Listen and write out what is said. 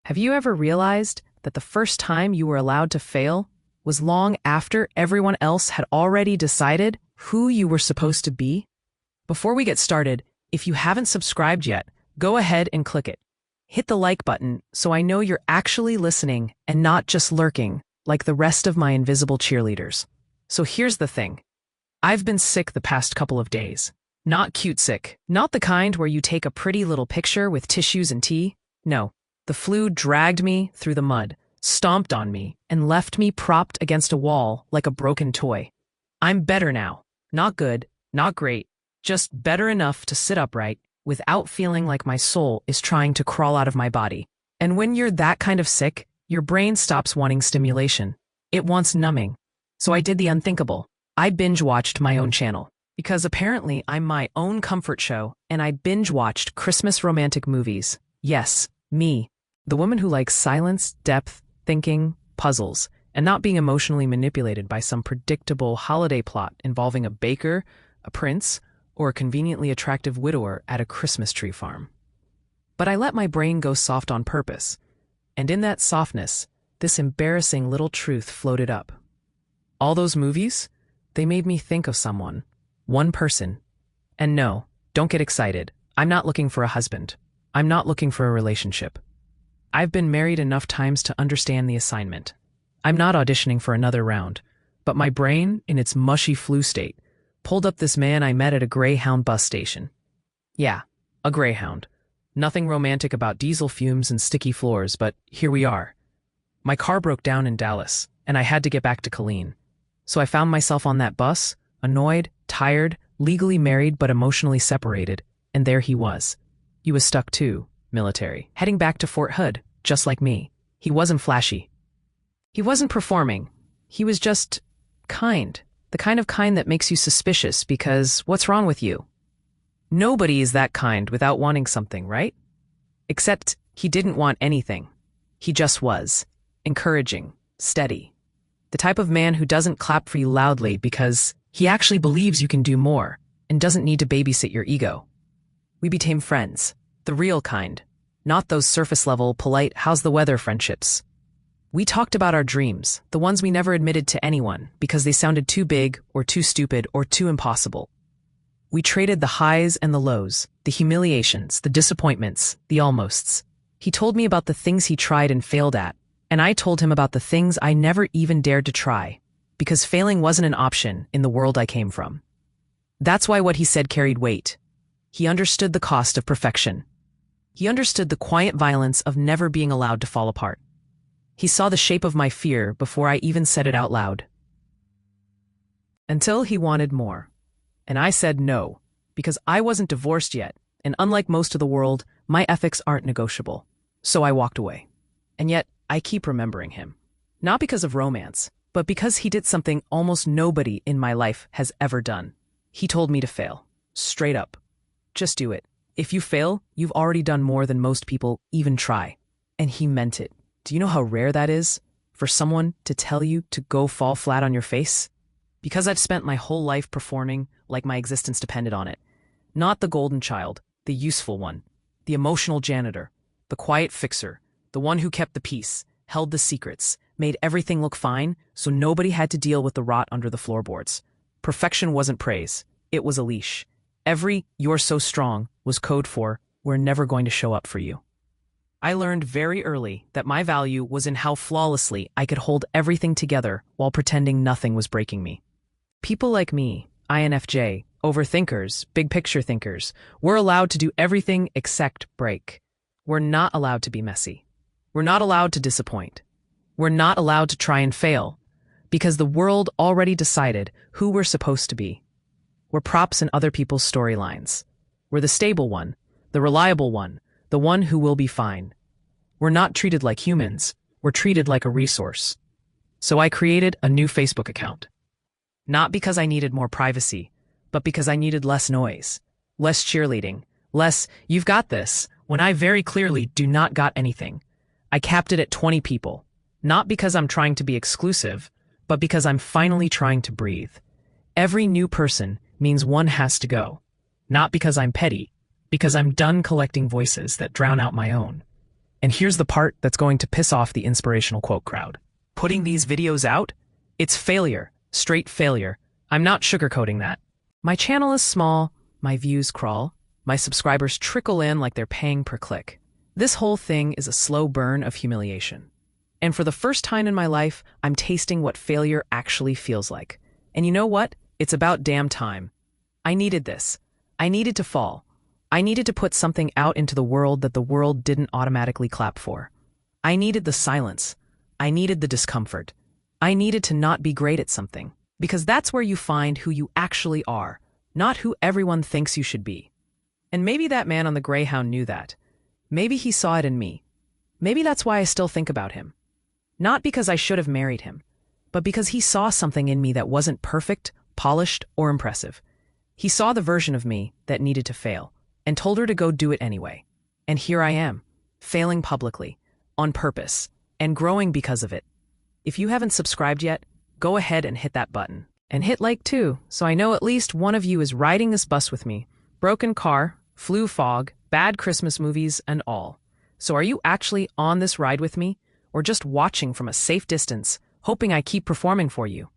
Have you ever realized that the first time you were allowed to fail was long after everyone else had already decided who you were supposed to be? Before we get started, if you haven't subscribed yet, go ahead and click it. Hit the like button so I know you're actually listening and not just lurking like the rest of my invisible cheerleaders. So here's the thing. I've been sick the past couple of days. Not cute sick. Not the kind where you take a pretty little picture with tissues and tea. No. The flu dragged me through the mud, stomped on me, and left me propped against a wall like a broken toy. I'm better now. Not good, not great, just better enough to sit upright without feeling like my soul is trying to crawl out of my body. And when you're that kind of sick, your brain stops wanting stimulation. It wants numbing. So I did the unthinkable. I binge-watched my own channel. Because apparently I'm my own comfort show, and I binge-watched Christmas romantic movies. Yes, me. The woman who likes silence, depth, thinking, puzzles, and not being emotionally manipulated by some predictable holiday plot involving a baker, a prince, or a conveniently attractive widower at a Christmas tree farm. But I let my brain go soft on purpose, and in that softness, this embarrassing little truth floated up. All those movies, they made me think of someone, one person. And no, don't get excited. I'm not looking for a husband. I'm not looking for a relationship. I've been married enough times to understand the assignment. I'm not auditioning for another round, but my brain, in its mushy flu state, pulled up this man I met at a Greyhound bus station. Yeah, a Greyhound. Nothing romantic about diesel fumes and sticky floors, but here we are. My car broke down in Dallas, and I had to get back to Killeen. So I found myself on that bus, annoyed, tired, legally married but emotionally separated, and there he was. He was stuck too, military, heading back to Fort Hood, just like me. He wasn't flashy. He wasn't performing. He was just kind. The kind of kind that makes you suspicious because what's wrong with you? Nobody is that kind without wanting something, right? Except he didn't want anything. He just was. Encouraging. Steady. The type of man who doesn't clap for you loudly because he actually believes you can do more and doesn't need to babysit your ego. We became friends. The real kind. Not those surface-level, polite, how's the weather friendships. We talked about our dreams, the ones we never admitted to anyone because they sounded too big or too stupid or too impossible. We traded the highs and the lows, the humiliations, the disappointments, the almosts. He told me about the things he tried and failed at, and I told him about the things I never even dared to try, because failing wasn't an option in the world I came from. That's why what he said carried weight. He understood the cost of perfection. He understood the quiet violence of never being allowed to fall apart. He saw the shape of my fear before I even said it out loud. Until he wanted more. And I said no, because I wasn't divorced yet, and unlike most of the world, my ethics aren't negotiable. So I walked away. And yet, I keep remembering him. Not because of romance, but because he did something almost nobody in my life has ever done. He told me to fail. Straight up. Just do it. If you fail, you've already done more than most people even try. And he meant it. Do you know how rare that is? For someone to tell you to go fall flat on your face? Because I've spent my whole life performing like my existence depended on it. Not the golden child, the useful one, the emotional janitor, the quiet fixer, the one who kept the peace, held the secrets, made everything look fine so nobody had to deal with the rot under the floorboards. Perfection wasn't praise. It was a leash. Every "you're so strong" was code for "we're never going to show up for you." I learned very early that my value was in how flawlessly I could hold everything together while pretending nothing was breaking me. People like me, INFJ, overthinkers, big picture thinkers, we're allowed to do everything except break. We're not allowed to be messy. We're not allowed to disappoint. We're not allowed to try and fail because the world already decided who we're supposed to be. We're props in other people's storylines. We're the stable one, the reliable one, the one who will be fine. We're not treated like humans. We're treated like a resource. So I created a new Facebook account. Not because I needed more privacy, but because I needed less noise, less cheerleading, less "you've got this," when I very clearly do not got anything. I capped it at 20 people, not because I'm trying to be exclusive, but because I'm finally trying to breathe. Every new person means one has to go. Not because I'm petty, because I'm done collecting voices that drown out my own. And here's the part that's going to piss off the inspirational quote crowd. Putting these videos out? It's failure. Straight failure. I'm not sugarcoating that. My channel is small, my views crawl, my subscribers trickle in like they're paying per click. This whole thing is a slow burn of humiliation. And for the first time in my life, I'm tasting what failure actually feels like. And you know what? It's about damn time. I needed this. I needed to fall. I needed to put something out into the world that the world didn't automatically clap for. I needed the silence. I needed the discomfort. I needed to not be great at something. Because that's where you find who you actually are, not who everyone thinks you should be. And maybe that man on the Greyhound knew that. Maybe he saw it in me. Maybe that's why I still think about him. Not because I should have married him, but because he saw something in me that wasn't perfect, polished, or impressive. He saw the version of me that needed to fail, and told her to go do it anyway. And here I am, failing publicly, on purpose, and growing because of it. If you haven't subscribed yet, go ahead and hit that button. And hit like too, so I know at least one of you is riding this bus with me. Broken car, flu fog, bad Christmas movies, and all. So are you actually on this ride with me, or just watching from a safe distance, hoping I keep performing for you?